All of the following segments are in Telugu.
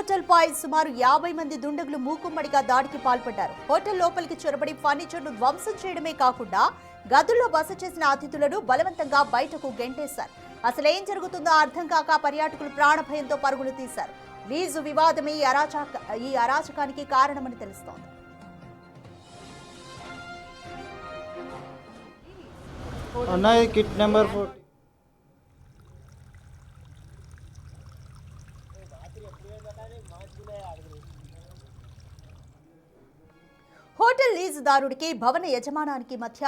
హోటల్ పై సుమారు 50 మంది దుండగులు మూకుమ్మడిగా దాడికి పాల్పడ్డారు. హోటల్ లోపలికి చొరబడి ఫర్నిచర్ను ధ్వంసం చేయడమే కాకుండా గదుల్లో బస చేసిన అతిథులను బలవంతంగా బయటకు గెంటేశారు. అసలేం జరుగుతుందో అర్థం కాక పర్యాటకులు ప్రాణభయంతో పరుగులు తీశారు. లీజు వివాదమే ఈ అరాచకానికి కారణమని తెలుస్తోంది. Kit number 40. హోటల్ లీజుదారుడికి భవన యజమానానికి మధ్య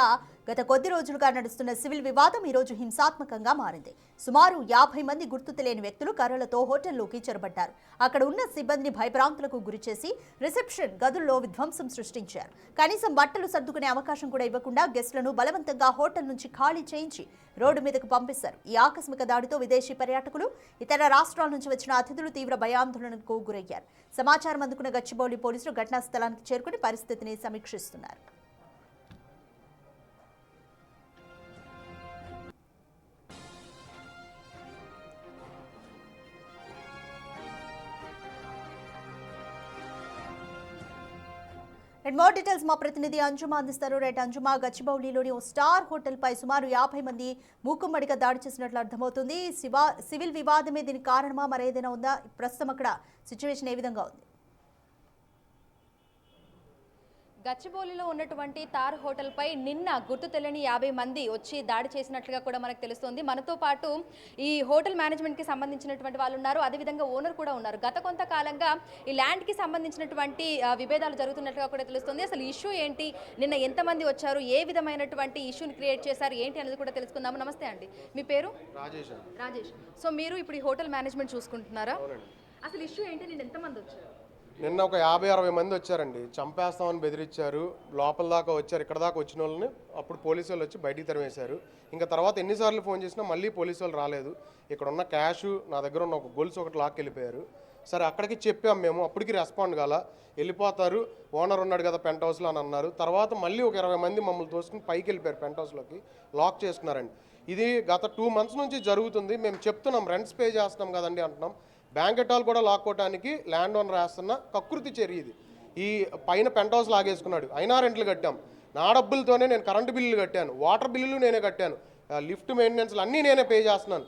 గత కొద్ది రోజులుగా నడుస్తున్న సివిల్ వివాదం ఈ రోజు హింసాత్మకంగా మారింది. సుమారు 50 మంది గుర్తు తెలియని వ్యక్తులు కర్రలతో హోటల్లోకి చొరబడ్డారు. అక్కడ ఉన్న సిబ్బందిని భయభ్రాంతులకు గురిచేసి రిసెప్షన్ గదుల్లో విధ్వంసం సృష్టించారు. కనీసం బట్టలు సర్దుకునే అవకాశం కూడా ఇవ్వకుండా గెస్టులను బలవంతంగా హోటల్ నుంచి ఖాళీ చేయించి రోడ్డు మీదకు పంపిస్తారు. ఈ ఆకస్మిక దాడితో విదేశీ పర్యాటకులు, ఇతర రాష్ట్రాల నుంచి వచ్చిన అతిథులు తీవ్ర భయాందోళనకు గురయ్యారు. సమాచారం అందుకున్న గచ్చిబౌలి పోలీసులు ఘటనా స్థలానికి చేరుకుని పరిస్థితిని సమీక్షిస్తున్నారు. మోర్ డీటెయిల్స్ మా ప్రతినిధి అంజుమా అందిస్తారు. అంజుమా, గచ్చిబౌలిలోని ఓ స్టార్ హోటల్ పై సుమారు 50 మంది మూకుమ్మడిగా దాడి చేసినట్లు అర్థమవుతుంది. సివిల్ వివాదమే దీనికి కారణమా, మరేదైనా ఉందా? ప్రస్తుతం అక్కడ సిచ్యువేషన్ ఏ విధంగా ఉంది? గచ్చిబౌలిలో ఉన్నటువంటి తార్ హోటల్పై నిన్న గుర్తు తెలియని 50 మంది వచ్చి దాడి చేసినట్లుగా కూడా మనకు తెలుస్తోంది. మనతో పాటు ఈ హోటల్ మేనేజ్మెంట్కి సంబంధించినటువంటి వాళ్ళు ఉన్నారు, అదేవిధంగా ఓనర్ కూడా ఉన్నారు. గత కొంతకాలంగా ఈ ల్యాండ్కి సంబంధించినటువంటి విభేదాలు జరుగుతున్నట్లుగా కూడా తెలుస్తుంది. అసలు ఇష్యూ ఏంటి, నిన్న ఎంతమంది వచ్చారు, ఏ విధమైనటువంటి ఇష్యూని క్రియేట్ చేశారు ఏంటి అనేది కూడా తెలుసుకుందాము. నమస్తే అండి, మీ పేరు? రాజేష్. సో మీరు ఇప్పుడు ఈ హోటల్ మేనేజ్మెంట్ చూసుకుంటున్నారా? అసలు ఇష్యూ ఏంటి, నిన్న ఎంతమంది వచ్చారు? నిన్న ఒక 50-60 మంది వచ్చారండి. చంపేస్తామని బెదిరించారు. లోపల దాకా వచ్చారు. ఇక్కడ దాకా వచ్చిన వాళ్ళని అప్పుడు పోలీసు వాళ్ళు వచ్చి బయటికి తరిమేశారు. ఇంకా తర్వాత ఎన్నిసార్లు ఫోన్ చేసినా మళ్ళీ పోలీసు వాళ్ళు రాలేదు. ఇక్కడ ఉన్న క్యాష్, నా దగ్గర ఉన్న ఒక గొలుసు ఒకటి లాక్కెళ్ళిపోయారు. సరే అక్కడికి చెప్పాము మేము, అప్పటికి రెస్పాండ్ కాల. వెళ్ళిపోతారు, ఓనర్ ఉన్నాడు కదా పెంట్ హౌస్లో అని అన్నారు. తర్వాత మళ్ళీ ఒక 20 మంది మమ్మల్ని తోసుకుని పైకి వెళ్ళిపోయారు, పెంట్ హౌస్లోకి లాక్ చేసుకున్నారండి. ఇది గత 2 months నుంచి జరుగుతుంది. మేము చెప్తున్నాం, రెంట్స్ పే చేస్తున్నాం కదండి అంటున్నాం. బ్యాంకెట్ హాల్ కూడా లాక్కోవడానికి ల్యాండ్ ఓనర్ వేస్తున్న కకృతి చర్య ఇది. ఈ పైన పెంట్ హౌస్ లాగేసుకున్నాడు, అయినా రెంట్లు కట్టాం. నా డబ్బులతోనే నేను కరెంటు బిల్లులు కట్టాను, వాటర్ బిల్లులు నేనే కట్టాను, లిఫ్ట్ మెయింటెనెన్స్లు అన్నీ నేనే పే చేస్తున్నాను.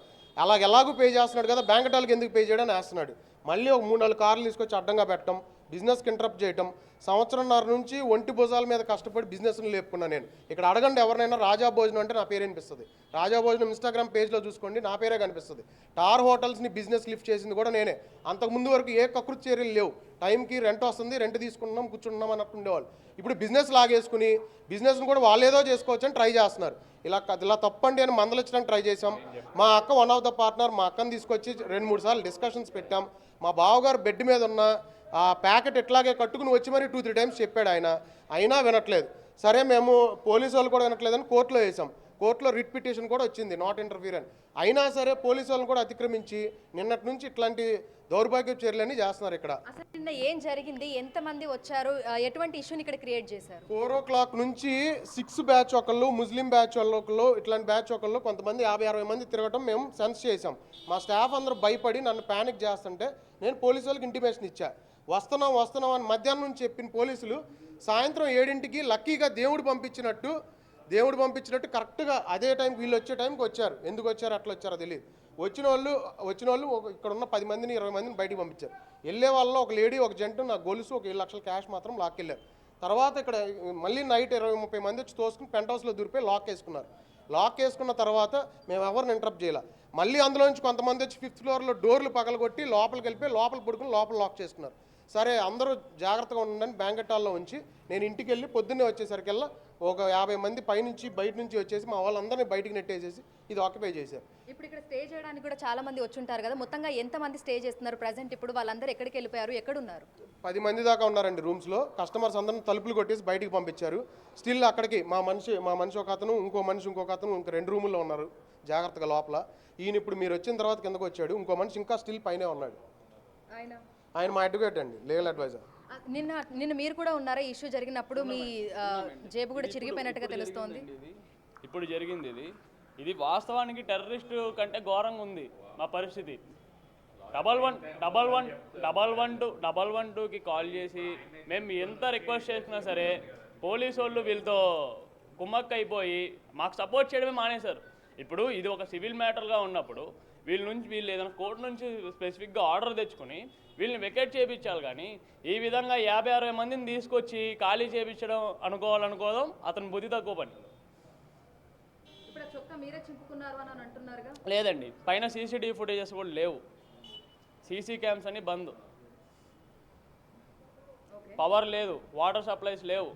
ఎలాగూ పే చేస్తున్నాడు కదా, బ్యాంకెట్ హాల్కి ఎందుకు పే చేయడానికి వేస్తున్నాడు. మళ్ళీ ఒక 3-4 కార్లు తీసుకొచ్చి అడ్డంగా పెట్టడం, బిజినెస్కి ఇంటరప్ట్ చేయటం. సంవత్సరంన్నర నుంచి ఒంటి భుజాల మీద కష్టపడి బిజినెస్ని లేపుకున్నాను నేను. ఇక్కడ అడగండి ఎవరినైనా, రాజా భోజనం అంటే నా పేరు అనిపిస్తుంది. రాజా భోజనం ఇన్స్టాగ్రామ్ పేజ్లో చూసుకోండి, నా పేరే కనిపిస్తుంది. టార్ హోటల్స్ని బిజినెస్ లిఫ్ట్ చేసింది కూడా నేనే. అంతకుముందు వరకు ఏ కకృతి చర్యలు లేవు. టైంకి రెంట్ వస్తుంది, రెంట్ తీసుకుంటున్నాం, కూర్చుంటున్నాం అన్నట్టు ఉండేవాళ్ళు. ఇప్పుడు బిజినెస్ లాగేసుకుని బిజినెస్ని కూడా వాళ్ళేదో చేసుకోవచ్చు అని ట్రై చేస్తున్నారు. ఇలా తప్పండి అని మందలించడానికి ట్రై చేసాం. మా అక్క వన్ ఆఫ్ ద పార్ట్నర్, మా అక్కని తీసుకొచ్చి 2-3 సార్లు డిస్కషన్స్ పెట్టాం. మా బావగారు బెడ్ మీద ఉన్న ఆ ప్యాకెట్ ఎట్లాగే కట్టుకుని వచ్చి మరి 2-3 times చెప్పాడు ఆయన, అయినా వినట్లేదు. సరే మేము పోలీసు వాళ్ళు కూడా వినట్లేదని కోర్టులో వేసాం. కోర్టులో రిట్ పిటిషన్ కూడా వచ్చింది, నాట్ ఇంటర్ఫీర్ అని. అయినా సరే పోలీసు వాళ్ళని కూడా అతిక్రమించి నిన్నటి నుంచి ఇట్లాంటి దౌర్భాగ్య చర్యలన్నీ చేస్తున్నారు ఇక్కడ. అసలు నిన్న ఏం జరిగింది, ఎంతమంది వచ్చారు, ఎటువంటి ఇష్యూని ఇక్కడ క్రియేట్ చేశారు? 4 o'clock నుంచి 6 బ్యాచ్ ఒకళ్ళు, ముస్లిం బ్యాచ్ ఒకళ్ళు, ఇట్లాంటి బ్యాచ్ ఒకళ్ళు, కొంతమంది 50-60 మంది తిరగటం మేము సెన్స్ చేసాం. మా స్టాఫ్ అందరూ భయపడి నన్ను ప్యానిక్ చేస్తుంటే నేను పోలీసు వాళ్ళకి ఇంటిమేషన్ ఇచ్చా. వస్తున్నాం అని మధ్యాహ్నం నుంచి చెప్పిన పోలీసులు సాయంత్రం 7ంటికి లక్కీగా దేవుడు పంపించినట్టు కరెక్ట్గా అదే టైంకి వీళ్ళు వచ్చే టైంకి వచ్చారు. ఎందుకు వచ్చారు, అట్లా వచ్చారో తెలియదు. వచ్చిన వాళ్ళు ఇక్కడ ఉన్న 10 మందిని 20 మందిని బయటికి పంపించారు. వెళ్ళే వాళ్ళలో ఒక లేడీ, ఒక జంట, నా గొలుసు, ఒక 7 లక్షల క్యాష్ మాత్రం లాక్కెళ్ళారు. తర్వాత ఇక్కడ మళ్ళీ నైట్ 20-30 మంది వచ్చి తోసుకుని పెంట్ హౌస్లో దూరిపోయి లాక్ వేసుకున్నారు. లాక్ వేసుకున్న తర్వాత మేము ఎవరిని ఇంటరప్ట్ చేయాలి. మళ్ళీ అందులో నుంచి కొంతమంది వచ్చి 5th floorలో డోర్లు పగలగొట్టి లోపలికి వెళ్ళిపోయి లోపల పడుకుని లోపల లాక్ చేసుకున్నారు. సరే అందరూ జాగ్రత్తగా ఉండండి బ్యాంకెట్ హాల్లో ఉంచి నేను ఇంటికి వెళ్ళి పొద్దున్నే వచ్చేసరికల్లా ఒక 50 మంది పైనుంచి బయట నుంచి వచ్చేసి మా వాళ్ళందరినీ బయటికి నెట్టేసేసి ఇది ఆక్యుపై చేశారు. ఇప్పుడు ఇక్కడ స్టే చేయడానికి కూడా చాలా మంది వచ్చి ఉంటారు కదా, మొత్తంగా ఎంతమంది స్టే చేస్తున్నారు ప్రజెంట్? ఇప్పుడు వాళ్ళందరూ ఎక్కడికి వెళ్ళిపోయారు, ఎక్కడున్నారు? 10 మంది దాకా ఉన్నారండి రూమ్స్లో. కస్టమర్స్ అందరిని తలుపులు కొట్టేసి బయటికి పంపించారు. స్టిల్ అక్కడికి మా మనిషి ఒక అతను, ఇంకొక అతను ఇంక 2 రూముల్లో ఉన్నారు జాగ్రత్తగా లోపల. ఈయన ఇప్పుడు మీరు వచ్చిన తర్వాత కిందకు వచ్చాడు. ఇంకో మనిషి ఇంకా స్టిల్ పైనే ఉన్నాడు. ఆయన మా అడ్వకేట్ అండి, లీగల్ అడ్వైజర్. నిన్న మీరు కూడా ఉన్నారా ఇష్యూ జరిగినప్పుడు? మీ జేబు కూడా చిరిగిపోయినట్టుగా తెలుస్తోంది. ఇప్పుడు జరిగింది ఇది వాస్తవానికి టెర్రరిస్టు కంటే ఘోరంగా ఉంది మా పరిస్థితి. 112కి కాల్ చేసి మేము ఎంత రిక్వెస్ట్ చేసినా సరే పోలీసు వాళ్ళు వీళ్ళతో కుమ్మక్క అయిపోయి మాకు సపోర్ట్ చేయడమే మానేశారు. ఇప్పుడు ఇది ఒక సివిల్ మ్యాటర్గా ఉన్నప్పుడు వీళ్ళు ఏదైనా కోర్టు నుంచి స్పెసిఫిక్గా ఆర్డర్ తెచ్చుకొని వీళ్ళని వెకేట్ చేయించాలి. కానీ ఈ విధంగా 50-60 మందిని తీసుకొచ్చి ఖాళీ చేయించడం అనుకోవడం అతని బుద్ధి తక్కువ పని. ఇప్పుడు చొక్కా మీరే చింపుకున్నారు అని అంటున్నారుగా? లేదండి, పైన సీసీటీవీ ఫుటేజెస్ కూడా లేవు, సీసీ క్యామ్స్ అన్ని బంద్, పవర్ లేదు, వాటర్ సప్లైస్ లేవు.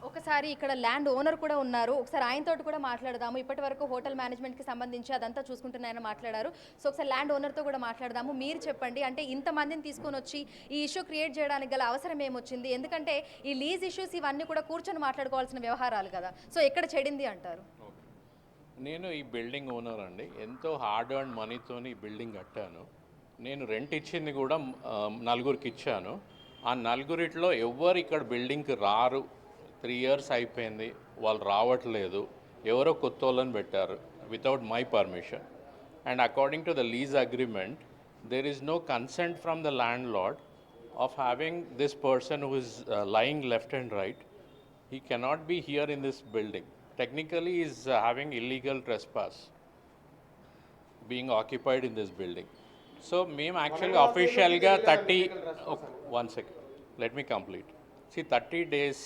ఒకసారి ఇక్కడ ల్యాండ్ ఓనర్ కూడా ఉన్నారు, ఒకసారి ఆయనతో కూడా మాట్లాడదాము. ఇప్పటి వరకు హోటల్ మేనేజ్మెంట్కి సంబంధించి అదంతా చూసుకుంటున్నాయని మాట్లాడారు. సో ఒకసారి ల్యాండ్ ఓనర్తో కూడా మాట్లాడదాము. మీరు చెప్పండి, అంటే ఇంతమందిని తీసుకొని వచ్చి ఈ ఇష్యూ క్రియేట్ చేయడానికి గల అవసరం ఏమొచ్చింది? ఎందుకంటే ఈ లీజ్ ఇష్యూస్ ఇవన్నీ కూడా కూర్చొని మాట్లాడుకోవాల్సిన వ్యవహారాలు కదా. సో ఎక్కడ చెడింది అంటారు? నేను ఈ బిల్డింగ్ ఓనర్ అండి. ఎంతో హార్డ్ అండ్ మనీతో ఈ బిల్డింగ్ కట్టాను. నేను రెంట్ ఇచ్చింది కూడా 4గురికి ఇచ్చాను. ఆ 4గురిట్లో ఎవ్వరు ఇక్కడ బిల్డింగ్కి రారు. 3 years అయిపోయింది, వాళ్ళు రావట్లేదు. ఎవరో కొత్త వాళ్ళని పెట్టారు without my permission. And according to the lease agreement there is no consent from the landlord of having this person who is lying left and right. He cannot be here in this building. Technically he is having illegal trespass being occupied in this building. So meme actually official ga 30 one second, let me complete. See, 30 days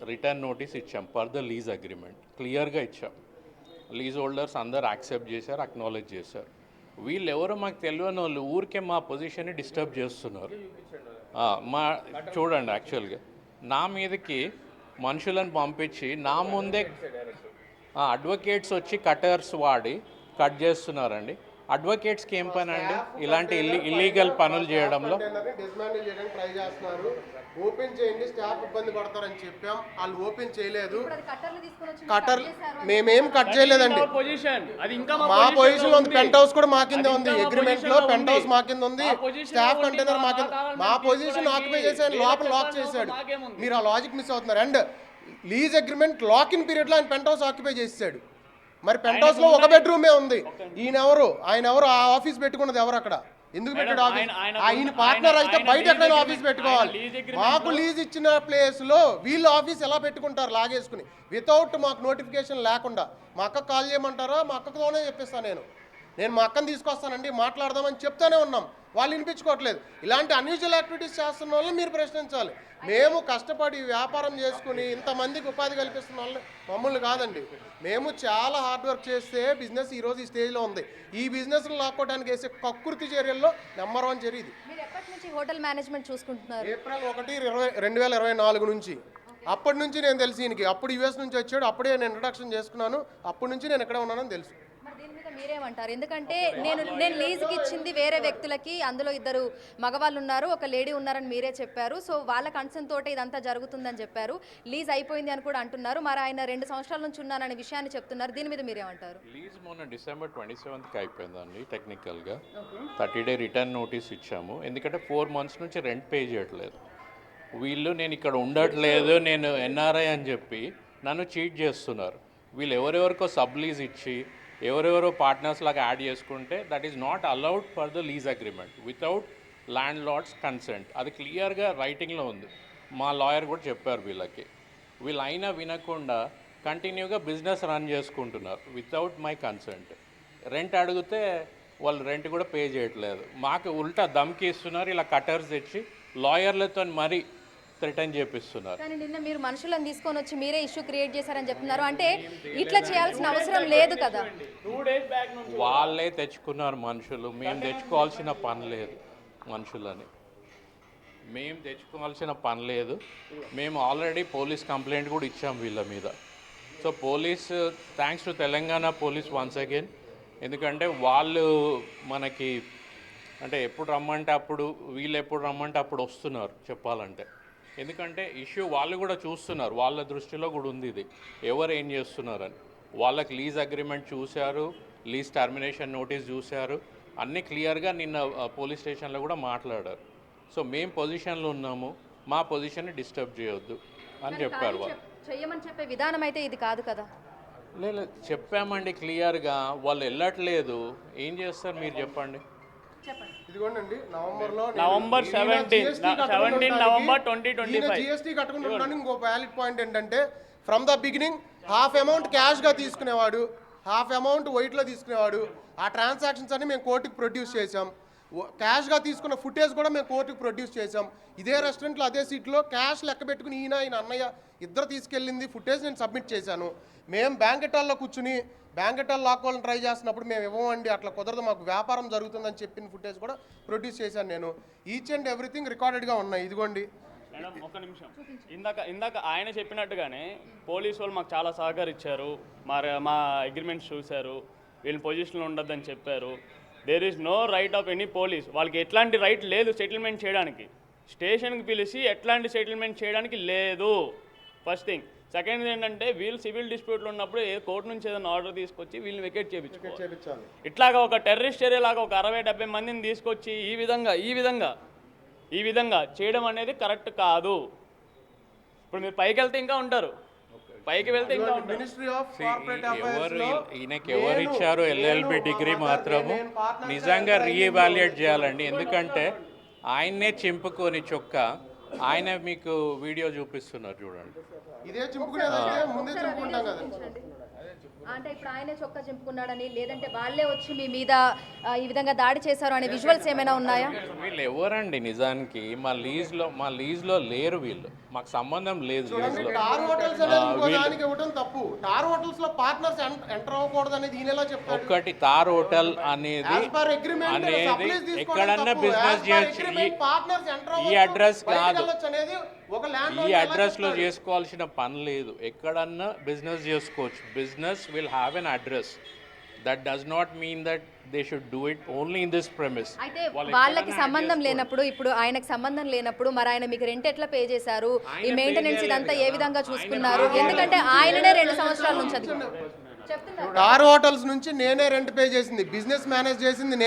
return notice ఇచ్చాం per the lease agreement. క్లియర్గా ఇచ్చాం. లీజ్ హోల్డర్స్ అందరు యాక్సెప్ట్ చేశారు, అక్నాలెడ్జ్ చేశారు. వీళ్ళు ఎవరో మాకు తెలియని వాళ్ళు ఊరికే మా పొజిషన్ని డిస్టర్బ్ చేస్తున్నారు. మా చూడండి, యాక్చువల్గా నా మీదకి మనుషులను పంపించి నా ముందే అడ్వకేట్స్ వచ్చి కటర్స్ వాడి కట్ చేస్తున్నారండి. అడ్వకేట్స్కి ఏం పని అండి ఇలాంటి ఇల్లీగల్ పనులు చేయడంలో? డిస్మాండిల్ చేయడానికి ట్రై చేస్తున్నారు. ఓపెన్ చేయండి, స్టాఫ్ ఇబ్బంది పడతారని చెప్పాం, వాళ్ళు ఓపెన్ చేయలేదు. కటర్ మేమేం కట్ చేయలేదండి. మా పొజిషన్ ఉంది, పెంట్ హౌస్ కూడా మా కింద ఉంది, అగ్రిమెంట్ లో పెంట్ హౌస్ మా కింద ఉంది, స్టాఫ్ కంటైనర్ మా కింద. మా పొజిషన్ ఆక్యుపై చేశాడు, లోపల లాక్ చేశాడు. మీరు ఆ లాజిక్ మిస్ అవుతున్నారు. And lease agreement lock in period లో ఆయన పెంట్ హౌస్ ఆక్యుపై చేశాడు. మరి పెంట్ హౌస్ లో ఒక బెడ్రూమే ఉంది. ఆయన ఎవరు ఆ ఆఫీస్ పెట్టుకున్నది ఎవరు అక్కడ? ఎందుకు పెట్టాడు ఆఫీస్? ఆయన పార్ట్నర్ అయితే బయట ఎక్కడైనా ఆఫీస్ పెట్టుకోవాలి. మాకు లీజ్ ఇచ్చిన ప్లేస్ లో వీళ్ళు ఆఫీస్ ఎలా పెట్టుకుంటారు లాగేసుకుని, వితౌట్ మాకు నోటిఫికేషన్ లేకుండా? మా అక్కకు కాల్ చేయమంటారా? మా అక్కతోనే చెప్పిస్తాను. నేను మా అక్కని తీసుకొస్తానండి, మాట్లాడదామని చెప్తానే ఉన్నాం, వాళ్ళు వినిపించుకోవట్లేదు. ఇలాంటి అన్యూజువల్ యాక్టివిటీస్ చేస్తున్న వాళ్ళని మీరు ప్రశ్నించాలి. మేము కష్టపడి వ్యాపారం చేసుకుని ఇంతమందికి ఉపాధి కల్పిస్తున్న వాళ్ళని మమ్మల్ని కాదండి. మేము చాలా హార్డ్ వర్క్ చేస్తే బిజినెస్ ఈరోజు ఈ స్టేజ్లో ఉంది. ఈ బిజినెస్ను లాక్కోవడానికి వేసే కక్కుర్తి చర్యల్లో నెంబర్ 1 చర్య ఇది. హోటల్ మేనేజ్మెంట్ చూసుకుంటున్నారు ఏప్రిల్ 1, 2024 నుంచి. అప్పటి నుంచి నేను తెలిసి ఈయనకి, అప్పుడు యూఎస్ నుంచి వచ్చాడు, అప్పుడే నేను ఇంట్రడక్షన్ చేసుకున్నాను. అప్పటి నుంచి నేను ఎక్కడ ఉన్నానని తెలుసు. మీరేమంటారు? ఎందుకంటే నేను లీజుకి ఇచ్చింది వేరే వ్యక్తులకి, అందులో 2 మగవాళ్ళు ఉన్నారు, ఒక లేడీ ఉన్నారని మీరే చెప్పారు. సో వాళ్ళ కన్సర్న్ తోటే ఇదంతా జరుగుతుందని చెప్పారు. లీజ్ అయిపోయింది అని కూడా అంటున్నారు. మరి ఆయన 2 సంవత్సరాల నుంచి ఉన్నారనే విషయాన్ని చెప్తున్నారు. దీని మీద మీరేమంటారు? లీజ్ మొన్న డిసెంబర్ 27కి అయిపోయిందండి. టెక్నికల్గా 30 day రిటర్న్ నోటీస్ ఇచ్చాము. ఎందుకంటే 4 months నుంచి రెంట్ పే చేయట్లేదు వీళ్ళు. నేను ఇక్కడ ఉండట్లేదు, నేను ఎన్ఆర్ఐ అని చెప్పి నన్ను చీట్ చేస్తున్నారు. వీళ్ళు ఎవరెవరికో సబ్ లీజ్ ఇచ్చి ఎవరెవరో పార్ట్నర్స్ లాగా యాడ్ చేసుకుంటే that is not allowed for the lease agreement without landlord's consent. అది క్లియర్గా రైటింగ్లో ఉంది. మా లాయర్ కూడా చెప్పారు వీళ్ళకి. వీళ్ళు అయినా వినకుండా కంటిన్యూగా బిజినెస్ రన్ చేసుకుంటున్నారు వితౌట్ మై కన్సెంట్. రెంట్ అడిగితే వాళ్ళు రెంట్ కూడా పే చేయట్లేదు. మాకు ఉల్టా దమ్కి ఇస్తున్నారు. ఇలా కటర్స్ తెచ్చి లాయర్లతో మరీ థ్రెటన్ చేపిస్తున్నారు. కానీ నిన్న మీరు మనుషులను తీసుకొని వచ్చి మీరే ఇష్యూ క్రియేట్ చేశారని చెప్తున్నారు. అంటే ఇట్లా చేయాల్సిన అవసరం లేదు కదా. వాళ్ళే తెచ్చుకున్నారు మనుషులు. మేము తెచ్చుకోవాల్సిన పని లేదు మనుషులని. మేము ఆల్రెడీ పోలీస్ కంప్లైంట్ కూడా ఇచ్చాం వీళ్ళ మీద. So police, thanks to Telangana police once again. ఎందుకంటే వాళ్ళు మనకి అంటే ఎప్పుడు రమ్మంటే అప్పుడు, వీళ్ళు ఎప్పుడు రమ్మంటే అప్పుడు వస్తున్నారు చెప్పాలంటే. ఎందుకంటే ఇష్యూ వాళ్ళు కూడా చూస్తున్నారు, వాళ్ళ దృష్టిలో కూడా ఉంది ఇది ఎవరు ఏం చేస్తున్నారని. వాళ్ళకి లీజ్ అగ్రిమెంట్ చూశారు, లీజ్ టర్మినేషన్ నోటీస్ చూశారు, అన్నీ క్లియర్గా నిన్న పోలీస్ స్టేషన్లో కూడా మాట్లాడారు. సో మేము పొజిషన్లో ఉన్నాము, మా పొజిషన్ని డిస్టర్బ్ చేయొద్దు అని చెప్పారు వాళ్ళు. చెయ్యమని చెప్పే విధానం అయితే ఇది కాదు కదా. లేదు చెప్పామండి క్లియర్గా, వాళ్ళు వెళ్ళట్లేదు. ఏం చేస్తారు మీరు చెప్పండి. ఇదిగోండి నవంబర్లో నవంబర్ 17 నవంబర్ 2025 జిఎస్టీ కట్టుకుంటున్నాను. ఇంకో వ్యాలిడ్ పాయింట్ ఏంటంటే from the beginning half amount క్యాష్గా తీసుకునేవాడు, హాఫ్ అమౌంట్ వైట్లో తీసుకునేవాడు. ఆ ట్రాన్సాక్షన్స్ అన్ని మేము కోర్టుకి ప్రొడ్యూస్ చేసాం. క్యాష్గా తీసుకున్న ఫుటేజ్ కూడా మేము కోర్టుకి ప్రొడ్యూస్ చేసాం. ఇదే రెస్టారెంట్లో అదే సీట్లో క్యాష్ లెక్క పెట్టుకుని ఈయన అన్నయ్య ఇద్దరు తీసుకెళ్ళింది ఫుటేజ్ నేను సబ్మిట్ చేశాను. మేము బ్యాంకెటాల్లో కూర్చుని బ్యాంకెటాల్ లాక్కోవాలని ట్రై చేస్తున్నప్పుడు మేము ఇవ్వమండి, అట్లా కుదరదు, మాకు వ్యాపారం జరుగుతుందని చెప్పిన ఫుటేజ్ కూడా ప్రొడ్యూస్ చేశాను నేను. ఈచ్ అండ్ ఎవ్రీథింగ్ రికార్డెడ్గా ఉన్నాయి. ఇదిగోండి మేడం ఒక్క నిమిషం. ఇందాక ఆయన చెప్పినట్టుగానే పోలీసు వాళ్ళు మాకు చాలా సహకరించారు, మా అగ్రిమెంట్స్ చూశారు, వీళ్ళ పొజిషన్లో ఉండొద్దని చెప్పారు. There is no right of any police, వాళ్ళకి ఎట్లాంటి రైట్ లేదు సెటిల్మెంట్ చేయడానికి. స్టేషన్కి పిలిచి ఎట్లాంటి సెటిల్మెంట్ చేయడానికి లేదు, ఫస్ట్ థింగ్. సెకండ్ ఏంటంటే వీళ్ళు సివిల్ డిస్ప్యూట్లు ఉన్నప్పుడు కోర్టు నుంచి ఏదైనా ఆర్డర్ తీసుకొచ్చి వీళ్ళని వెకేట్ చేయించుకోవాలి. ఇట్లాగా ఒక టెర్రరిస్ట్ ఏరియా లాగా ఒక 60-70 మందిని తీసుకొచ్చి ఈ విధంగా చేయడం అనేది కరెక్ట్ కాదు. ఇప్పుడు మీరు పైకి వెళ్తే ఇంకా ఉంటారు, పైకి వెళ్తే ఇంకా ఉంటారు. మినిస్ట్రీ ఆఫ్ కార్పొరేట్ ఈయనకి ఎవరు ఇచ్చారో ఎల్ఎల్బి డిగ్రీ మాత్రము నిజంగా రీఎవాల్యుయేట్ చేయాలండి. ఎందుకంటే ఆయన్నే చింపుకొని చొక్క ఆయన మీకు వీడియో చూపిస్తున్నారు చూడండి. ఇదే చింపుకునేదంటే ముందే చింపుకుంటాం కదా. అంటే ఇప్పుడు ఆయనే చొక్కా చింపుకున్నాడని, లేదంటే వాళ్ళే వచ్చి మీ మీద ఈ విధంగా దాడి చేశారు అనే విజువల్స్ ఏమైనా ఉన్నాయా? వీళ్ళు ఎవరండి నిజానికి? మా లీజ్లో లేరు వీళ్ళు, మాకు సంబంధం లేదు లీజ్లో. టార్ హోటల్స్ అనేది ఇంకో దానికి ఇవ్వడం తప్పు. టార్ హోటల్స్ లో పార్ట్నర్స్ ఎంటర్ అవ్వకూడదు అనేది ఈయన ఎలా చెప్తాడు? ఒక్కటి తార్ హోటల్ అనేది ఎక్కడన్నా బిజినెస్ చేయొచ్చు. ఈ అడ్రస్ కాదు, ఈ అడ్రస్లో చేసుకోవాల్సిన పని లేదు. ఎక్కడన్నా బిజినెస్ చేసుకోవచ్చు. Business will have an address. That does not mean that they should do it only in this premise. అయితే వాళ్ళకి సంబంధం లేనప్పుడు, ఇప్పుడు ఆయనకు సంబంధం లేనప్పుడు మరి ఆయన మీకు రెంట్ ఎట్లా పే చేశారు? ఈ మెయింటెనెన్స్ ఇదంతా ఏ విధంగా చూసుకున్నారు? ఎందుకంటే ఆయననే 2 సంవత్సరాల నుంచి అది చెప్తున్నారు. టార్ హోటల్స్ నుంచి నేనే రెంట్ పే చేసింది, బిజినెస్ మేనేజ్ చేసింది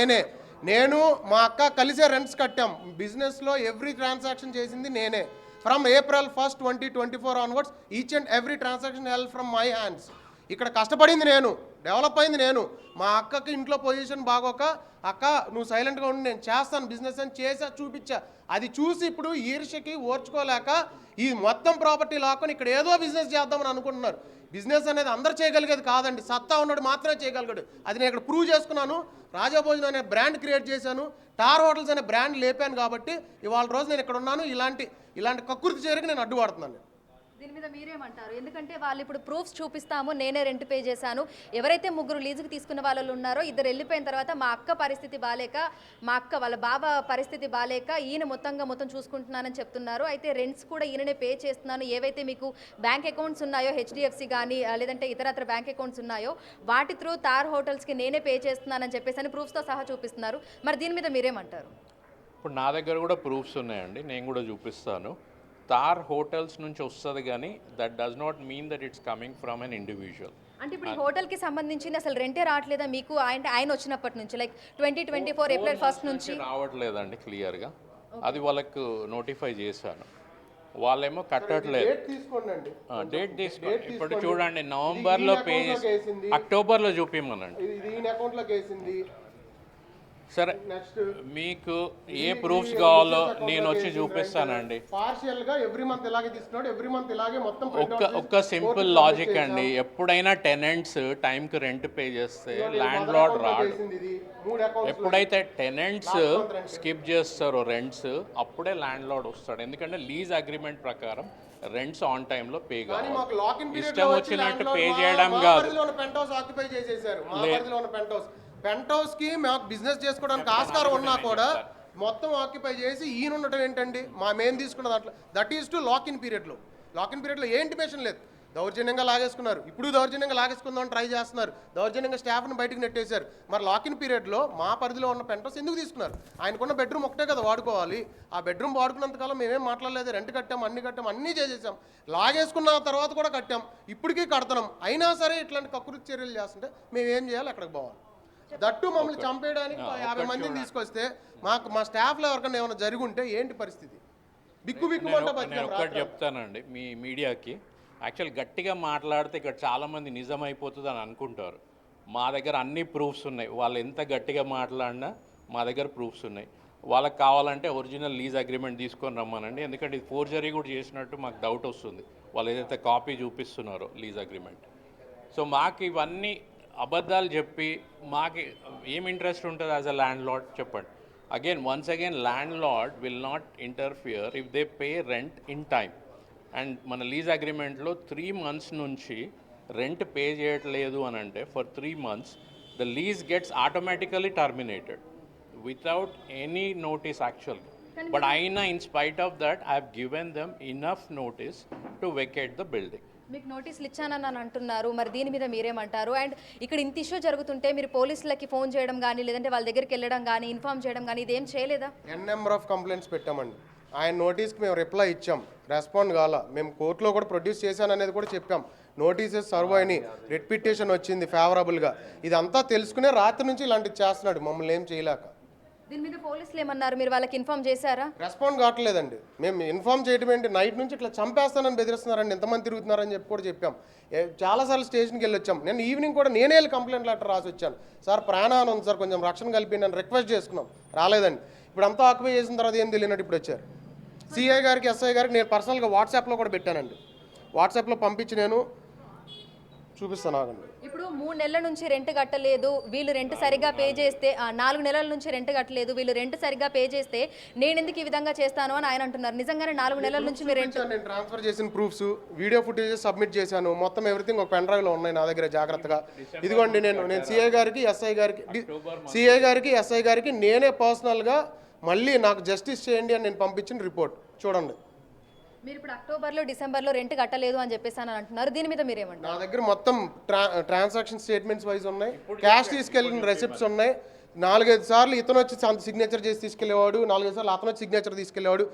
నేను మా అక్క కలిసే రెంట్స్ కట్టాం. బిజినెస్లో ఎవ్రీ ట్రాన్సాక్షన్ చేసింది నేనే. From April 1, 2024 onwards each and every transaction help from my hands. ఇక్కడ కష్టపడింది నేను, డెవలప్ అయింది నేను. మా అక్కకి ఇంట్లో పొజిషన్ బాగోక, అక్క నువ్వు సైలెంట్గా ఉండి నేను చేస్తాను బిజినెస్ అని చేసా, చూపించా. అది చూసి ఇప్పుడు ఈర్ష్యకి ఓర్చుకోలేక ఈ మొత్తం ప్రాపర్టీ లాక్కొని ఇక్కడ ఏదో బిజినెస్ చేద్దామని అనుకుంటున్నారు. బిజినెస్ అనేది అందరు చేయగలిగేది కాదండి, సత్తా ఉన్నాడు మాత్రమే చేయగలిగాడు. అది నేను ఇక్కడ ప్రూవ్ చేసుకున్నాను. రాజాభోజనం అనే బ్రాండ్ క్రియేట్ చేశాను, టార్ హోటల్స్ అనే బ్రాండ్ లేపాను. కాబట్టి ఇవాళ రోజు నేను ఇక్కడ ఉన్నాను. ఇలాంటి కక్కుర్తి చేరికి నేను అడ్డుపడుతున్నాను. దీని మీద మీరేమంటారు? ఎందుకంటే వాళ్ళు ఇప్పుడు ప్రూఫ్స్ చూపిస్తాము, నేనే రెంట్ పే చేశాను. ఎవరైతే 3 లీజుకి తీసుకున్న వాళ్ళు ఉన్నారో, 2 వెళ్ళిపోయిన తర్వాత మా అక్క పరిస్థితి బాలేక, మా అక్క వాళ్ళ బాబా పరిస్థితి బాలేక ఈయన మొత్తం చూసుకుంటున్నానని చెప్తున్నారు. అయితే రెంట్స్ కూడా ఈయననే పే చేస్తున్నాను. ఏవైతే మీకు బ్యాంక్ అకౌంట్స్ ఉన్నాయో, హెచ్డిఎఫ్సి కానీ లేదంటే ఇతరత్ర బ్యాంక్ అకౌంట్స్ ఉన్నాయో వాటి త్రూ తార్ హోటల్స్కి నేనే పే చేస్తున్నానని చెప్పేసి అని ప్రూఫ్స్తో సహా చూపిస్తున్నారు. మరి దీని మీద మీరేమంటారు? ఇప్పుడు నా దగ్గర కూడా ప్రూఫ్స్ ఉన్నాయండి, నేను కూడా చూపిస్తాను. తార్ హోటల్స్ నుంచి వస్తుంది కానీ that does not mean that it's coming from an individual. అంటే ఇప్పుడు ఈ హోటల్కి సంబంధించి అసలు రెంటే రావట్లేదా మీకు? ఆయన వచ్చినప్పటి నుంచి లైక్ 2024 April 1 నుంచి రావట్లేదండి క్లియర్గా. అది వాళ్ళకు నోటిఫై చేశాను, వాళ్ళేమో కట్టట్లేదు. డేట్ తీసుకోండి. ఇప్పుడు చూడండి నవంబర్లో పే చేసి అక్టోబర్లో చూపించమనండి. సరే మీకు ఏ ప్రూఫ్స్ కావాలో నేను వచ్చి చూపిస్తానండి. పార్షియల్ గా ఎవ్రీ మంత్ ఇలాగే తీసుకున్నాడు, ఎవ్రీ మంత్ ఇలాగే మొత్తం. ఒక్క సింపుల్ లాజిక్ అండి, ఎప్పుడైనా టెనెంట్స్ టైంకి రెంట్ పే చేస్తే ల్యాండ్ లార్డ్ రాడు. ఎప్పుడైతే టెనెంట్స్ స్కిప్ చేస్తారో రెంట్స్, అప్పుడే ల్యాండ్ లార్డ్ వస్తాడు. ఎందుకంటే లీజ్ అగ్రిమెంట్ ప్రకారం రెంట్స్ ఆన్ టైంలో పే కావాలి. ఇష్టం వచ్చినట్టు పే చేయడం కాదు. పెంట్ హౌస్ కి మాకు బిజినెస్ చేసుకోవడానికి ఆస్కారం ఉన్నా కూడా మొత్తం ఆక్యుపై చేసి ఈయన ఉండటం ఏంటండి? మేము తీసుకున్న దాంట్లో that is to lock in పీరియడ్లో ఏ ఇంటిమేషన్ లేదు. దౌర్జన్యంగా లాగేసుకున్నారు, ఇప్పుడు దౌర్జన్యంగా లాగేసుకుందామని ట్రై చేస్తున్నారు, దౌర్జన్యంగా స్టాఫ్ని బయటకు నెట్టేశారు. మరి లాక్ ఇన్ పీరియడ్లో మా పరిధిలో ఉన్న పెంట్ హౌస్ ఎందుకు తీసుకున్నారు? ఆయనకున్న బెడ్రూమ్ ఒకటే కదా వాడుకోవాలి. ఆ బెడ్రూమ్ వాడుకున్నంతకాలం మేమేం మాట్లాడలేదు. రెంట్ కట్టాం, అన్నీ చేసేసాం. లాగేసుకున్న తర్వాత కూడా కట్టాం, ఇప్పటికీ కడతాం. అయినా సరే ఇట్లాంటి కకృతి చర్యలు చేస్తుంటే మేమేం చేయాలి? అక్కడికి పోవాలి. దట్టు మమ్మల్ని చంపేయడానికి 50 మందిని తీసుకొస్తే మా స్టాఫ్లో ఎవరికైనా ఏమైనా జరిగి ఉంటే ఏంటి పరిస్థితి? నేను ఒకటి చెప్తానండి మీ మీడియాకి, యాక్చువల్ గట్టిగా మాట్లాడితే ఇక్కడ చాలామంది నిజమైపోతుంది అని అనుకుంటారు. మా దగ్గర అన్ని ప్రూఫ్స్ ఉన్నాయి. వాళ్ళు ఎంత గట్టిగా మాట్లాడినా మా దగ్గర ప్రూఫ్స్ ఉన్నాయి. వాళ్ళకి కావాలంటే ఒరిజినల్ లీజ్ అగ్రిమెంట్ తీసుకొని రమ్మనండి, ఎందుకంటే ఇది ఫోర్జరీ కూడా చేసినట్టు మాకు డౌట్ వస్తుంది. వాళ్ళు ఏదైతే కాపీ చూపిస్తున్నారో లీజ్ అగ్రిమెంట్. సో మాకు ఇవన్నీ అబద్ధాలు చెప్పి మాకు ఏం ఇంట్రెస్ట్ ఉంటుంది యాజ్ అ ల్యాండ్ లార్డ్ చెప్పండి. Again once again land lord will not interfere if they pay rent in time. And మన లీజ్ అగ్రిమెంట్లో 3 months నుంచి రెంట్ పే చేయట్లేదు అని అంటే for 3 months the lease gets automatically terminated without any notice యాక్చువల్గా. బట్ అయినా in spite of that I have given them enough notice to vacate the building. మీకు నోటీసులు ఇచ్చానని అని అంటున్నారు, మరి దీని మీద మీరేమంటారు? అండ్ ఇక్కడ ఇంత ఇష్యూ జరుగుతుంటే మీరు పోలీసులకి ఫోన్ చేయడం కానీ లేదంటే వాళ్ళ దగ్గరికి వెళ్ళడం కానీ ఇన్ఫార్మ్ చేయడం కానీ ఇదేం చేయలేదా? నెంబర్ ఆఫ్ కంప్లైంట్స్ పెట్టామండి. ఆయన నోటీస్కి మేము రిప్లై ఇచ్చాం, రెస్పాండ్ కాల. మేము కోర్టులో కూడా ప్రొడ్యూస్ చేశాననేది కూడా చెప్పాం. నోటీసెస్ సర్వ్ అయినాయి, రిట్ పిటిషన్ వచ్చింది ఫేవరబుల్గా. ఇదంతా తెలుసుకునే రాత్రి నుంచి ఇలాంటివి చేస్తున్నాడు మమ్మల్ని ఏం చేయలేక. దీని మీద పోలీసులు ఏమన్నారు? మీరు వాళ్ళకి ఇన్ఫార్మ్ చేశారా? రెస్పాండ్ కావట్లేదండి. మేము ఇన్ఫార్మ్ చేయడం ఏంటి, నైట్ నుంచి ఇట్లా చంపేస్తానని బెదిరిస్తున్నారండి, ఎంతమంది తిరుగుతున్నారని చెప్పి కూడా చెప్పాం. చాలాసార్లు స్టేషన్కి వెళ్ళి వచ్చాం. నేను ఈవినింగ్ కూడా నేనే వెళ్ళి కంప్లైంట్ లెటర్ రాసి వచ్చాను. సార్ ప్రాణాన్ని ఉంది సార్, కొంచెం రక్షణ కలిపి నేను రిక్వెస్ట్ చేసుకున్నాం, రాలేదండి. ఇప్పుడు అంతా ఆక్యుపై చేసిన తర్వాత ఏం తెలియనట్టు ఇప్పుడు వచ్చారు. సిఐ గారికి ఎస్ఐ గారికి నేను పర్సనల్గా వాట్సాప్లో కూడా పెట్టానండి. వాట్సాప్లో పంపించి నేను చూపిస్తాను ఆగండి. ఇప్పుడు 3 నెలల నుంచి రెంట్ కట్టలేదు, వీళ్ళు రెంట్ సరిగా పే చేస్తే 4 నెలల నుంచి రెంట్ కట్టలేదు, వీళ్ళు రెంట్ సరిగా పే చేస్తే నేను ఎందుకు ఈ విధంగా చేస్తాను అని ఆయన అంటున్నారు. నిజంగానే 4 నెలల నుంచి మీరు రెంట్ నేను ట్రాన్స్ఫర్ చేసిన ప్రూఫ్స్, వీడియో ఫుటేజెస్ సబ్మిట్ చేశాను. మొత్తం ఎవ్రీథింగ్ ఒక పెన్ డ్రైవ్లో ఉన్నాయి నా దగ్గర జాగ్రత్తగా. ఇదిగోండి నేను సిఐ గారికి ఎస్ఐ గారికి నేనే పర్సనల్గా మళ్ళీ నాకు జస్టిస్ చేయండి అని నేను పంపించిన రిపోర్ట్ చూడండి. మీరు ఇప్పుడు అక్టోబర్లో డిసెంబర్లో రెంట్ కట్టలేదు అని చెప్పేసి అని అంటున్నారు. దీని మీద మీరేమంటారు? నా దగ్గర మొత్తం ట్రాన్సాక్షన్ స్టేట్మెంట్స్ వైజ్ ఉన్నాయి, క్యాష్ తీసుకెళ్ళిన రెసిప్ట్స్ ఉన్నాయి. 4-5 సార్లు ఇతను వచ్చి సిగ్నేచర్ చేసి తీసుకెళ్లేవాడు, 4-5 సార్లు అతను వచ్చి సిగ్నేచర్ తీసుకెళ్లేవాడు.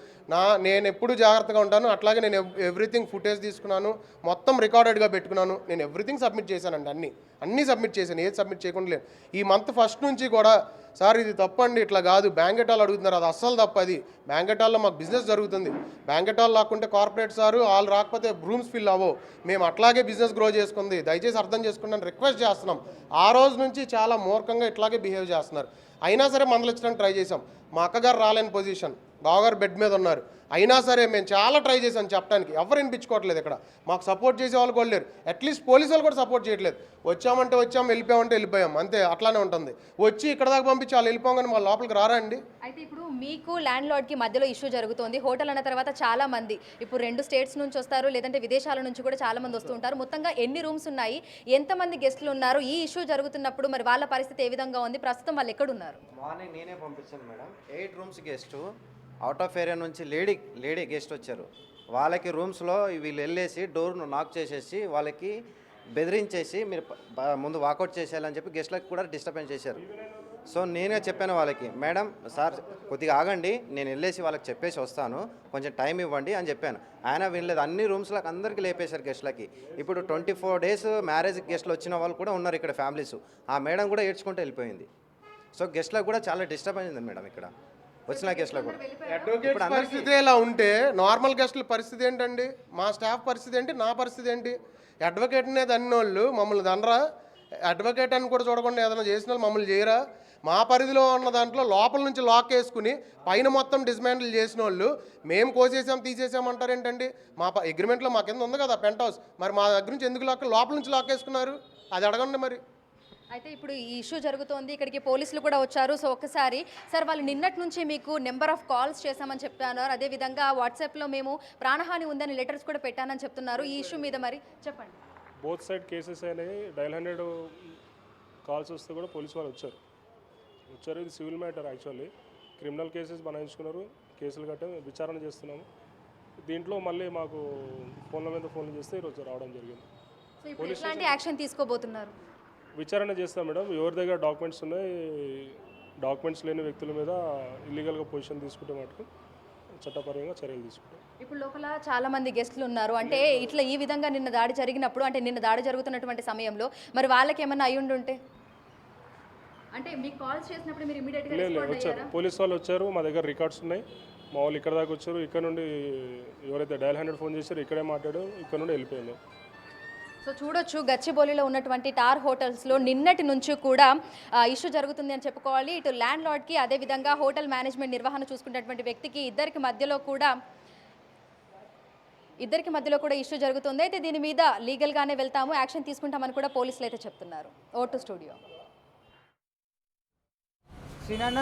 నేను ఎప్పుడు జాగ్రత్తగా ఉంటాను. అట్లాగే నేను ఎవ్రీథింగ్ ఫుటేజ్ తీసుకున్నాను, మొత్తం రికార్డెడ్గా పెట్టుకున్నాను. నేను ఎవ్రీథింగ్ సబ్మిట్ చేశానండి, అన్నీ సబ్మిట్ చేశాను, ఏది సబ్మిట్ చేయకుండా లేదు. ఈ మంత్ ఫస్ట్ నుంచి కూడా సార్ ఇది తప్పండి, ఇట్లా కాదు, బ్యాంకెటాలు అడుగుతున్నారు, అది అస్సలు తప్పది. బ్యాంకెటాల్లో మాకు బిజినెస్ జరుగుతుంది. బ్యాంకెటాలు లాక్కుంటే కార్పొరేట్ సారు వాళ్ళు రాకపోతే రూమ్స్ ఫిల్ అవ్వవు, మేము అట్లాగే బిజినెస్ గ్రో చేసుకుంది, దయచేసి అర్థం చేసుకుని రిక్వెస్ట్ చేస్తున్నాం. ఆ రోజు నుంచి చాలా మూర్ఖంగా ఇట్లాగే బిహేవ్ చేస్తున్నారు. అయినా సరే మందలించడానికి ట్రై చేసాం. మా అక్కగారు రాలేని పొజిషన్, బావగారు బెడ్ మీద ఉన్నారు. అయినా సరే మేము చాలా ట్రై చేసాం చెప్పడానికి, ఎవరు వినిపించుకోవట్లేదు. ఇక్కడ మాకు సపోర్ట్ చేసే వాళ్ళు కూడా లేరు. అట్లీస్ట్ పోలీసు వాళ్ళు కూడా సపోర్ట్ చేయట్లేదు. వచ్చామంటే వచ్చాం, వెళ్ళిపోయామంటే వెళ్ళిపోయాం, అంతే. అట్లానే ఉంటుంది. వచ్చి ఇక్కడ దాకా పంపించి వాళ్ళు వెళ్ళిపోగానే మా లోపలికి రారా అండి. అయితే ఇప్పుడు మీకు ల్యాండ్ లార్డ్కి మధ్యలో ఇష్యూ జరుగుతోంది. హోటల్ అన్న తర్వాత చాలా మంది ఇప్పుడు 2 స్టేట్స్ నుంచి వస్తారు, లేదంటే విదేశాల నుంచి కూడా చాలా మంది వస్తూ ఉంటారు. మొత్తంగా ఎన్ని రూమ్స్ ఉన్నాయి, ఎంతమంది గెస్టులు ఉన్నారు, ఈ ఇష్యూ జరుగుతున్నప్పుడు మరి వాళ్ళ పరిస్థితి ఏ విధంగా ఉంది, ప్రస్తుతం వాళ్ళు ఎక్కడున్నారు? మార్నింగ్ నేనే పంపించాను madam. 8 rooms guest, out of area నుంచి లేడీ గెస్ట్ వచ్చారు. వాళ్ళకి రూమ్స్లో వీళ్ళు వెళ్ళేసి డోర్ను నాక్ చేసేసి వాళ్ళకి బెదిరించేసి మీరు ముందు వాకౌట్ చేసేయాలని చెప్పి గెస్ట్లకు కూడా డిస్టర్బెన్స్ చేశారు. సో నేనే చెప్పాను వాళ్ళకి, మేడం సార్ కొద్దిగా ఆగండి, నేను వెళ్ళేసి వాళ్ళకి చెప్పేసి వస్తాను, కొంచెం టైం ఇవ్వండి అని చెప్పాను. ఆయన వినలేదు. అన్ని రూమ్స్లకు అందరికీ లేపేశారు గెస్ట్లకి. ఇప్పుడు 24 days మ్యారేజ్ గెస్ట్లు వచ్చిన వాళ్ళు కూడా ఉన్నారు ఇక్కడ ఫ్యామిలీస్. ఆ మేడం కూడా ఏడ్చుకుంటూ వెళ్ళిపోయింది. సో గెస్ట్లకు కూడా చాలా డిస్టర్బ్ అయింది మేడం ఇక్కడ వచ్చిన గెస్ట్లో కూడా. అడ్వకేట్ పరిస్థితి ఇలా ఉంటే నార్మల్ గెస్టుల పరిస్థితి ఏంటండి, మా స్టాఫ్ పరిస్థితి ఏంటి, నా పరిస్థితి ఏంటి? అడ్వకేట్ అనేది అన్నోళ్ళు మమ్మల్ని దండరా, అడ్వకేట్ అని కూడా చూడకుండా ఏదైనా చేసిన వాళ్ళు మమ్మల్ని చేయరా? మా పరిధిలో ఉన్న దాంట్లో లోపల నుంచి లాక్ వేసుకుని పైన మొత్తం డిస్మాంటిల్ చేసిన వాళ్ళు మేము కోసేసాం తీసేసామంటారు ఏంటండి? మా అగ్రిమెంట్లో మా కింద ఉంది కదా పెంట్ హౌస్, మరి మా దగ్గర నుంచి ఎందుకు లోపల నుంచి లాక్ వేసుకున్నారు? అది అడగండి మరి. అయితే ఇప్పుడు ఈ ఇష్యూ జరుగుతోంది, ఇక్కడికి పోలీసులు కూడా వచ్చారు. సో ఒక్కసారి సార్, వాళ్ళు నిన్నటి నుంచి మీకు నెంబర్ ఆఫ్ కాల్స్ చేశామని చెప్తున్నారు, అదేవిధంగా వాట్సాప్లో మేము ప్రాణహాని ఉందని లెటర్స్ కూడా పెట్టానని చెప్తున్నారు. ఈ ఇష్యూ మీద మరి చెప్పండి. బోత్ సైడ్ కేసెస్ అయినాయి. డైల్ 100 కాల్స్ వస్తే కూడా పోలీసు వాళ్ళు వచ్చారు. ఇది civil matter. Actually criminal cases బనాయించుకున్నారు, కేసులు కట్టే విచారణ చేస్తున్నాము. దీంట్లో మళ్ళీ మాకు ఫోన్ల మీద ఫోన్లు చేస్తే ఈరోజు రావడం జరిగింది. సో ఇప్పుడు ఎలాంటి యాక్షన్ తీసుకోబోతున్నారు? విచారణ చేస్తాం మేడం. ఎవరి దగ్గర డాక్యుమెంట్స్ ఉన్నాయి, డాక్యుమెంట్స్ లేని వ్యక్తుల మీద ఇల్లీగల్గా పొజిషన్ తీసుకుంటే మటుకు చట్టపరంగా చర్యలు తీసుకుంటాం. ఇప్పుడు లోపల చాలా మంది గెస్టులు ఉన్నారు, అంటే ఇట్లా ఈ విధంగా నిన్న దాడి జరిగినప్పుడు, అంటే నిన్న దాడి జరుగుతున్నటువంటి సమయంలో మరి వాళ్ళకి ఏమన్నా అయి ఉండుంటే, అంటే మీకు కాల్స్ చేసినప్పుడు మీరు ఇమీడియట్గా వచ్చారు, పోలీస్ వాళ్ళు వచ్చారు, మా దగ్గర రికార్డ్స్ ఉన్నాయి. మా వాళ్ళు ఇక్కడ దాకా వచ్చారు. ఇక్కడ నుండి ఎవరైతే డయల్ 100 ఫోన్ చేశారో ఇక్కడే మాట్లాడారు, ఇక్కడ నుండి వెళ్ళిపోయాము. సో చూడొచ్చు గచ్చిబౌలిలో ఉన్నటువంటి టార్ హోటల్స్లో నిన్నటి నుంచి కూడా ఇష్యూ జరుగుతుంది అని చెప్పుకోవాలి. ఇటు ల్యాండ్ లార్డ్కి అదేవిధంగా హోటల్ మేనేజ్మెంట్ నిర్వహణ చూసుకున్నటువంటి వ్యక్తికి ఇద్దరికి మధ్యలో కూడా ఇష్యూ జరుగుతుంది. అయితే దీని మీద లీగల్గానే వెళ్తాము, యాక్షన్ తీసుకుంటామని కూడా పోలీసులు అయితే చెప్తున్నారు. ఓ టు స్టూడియో. శ్రీనాన్న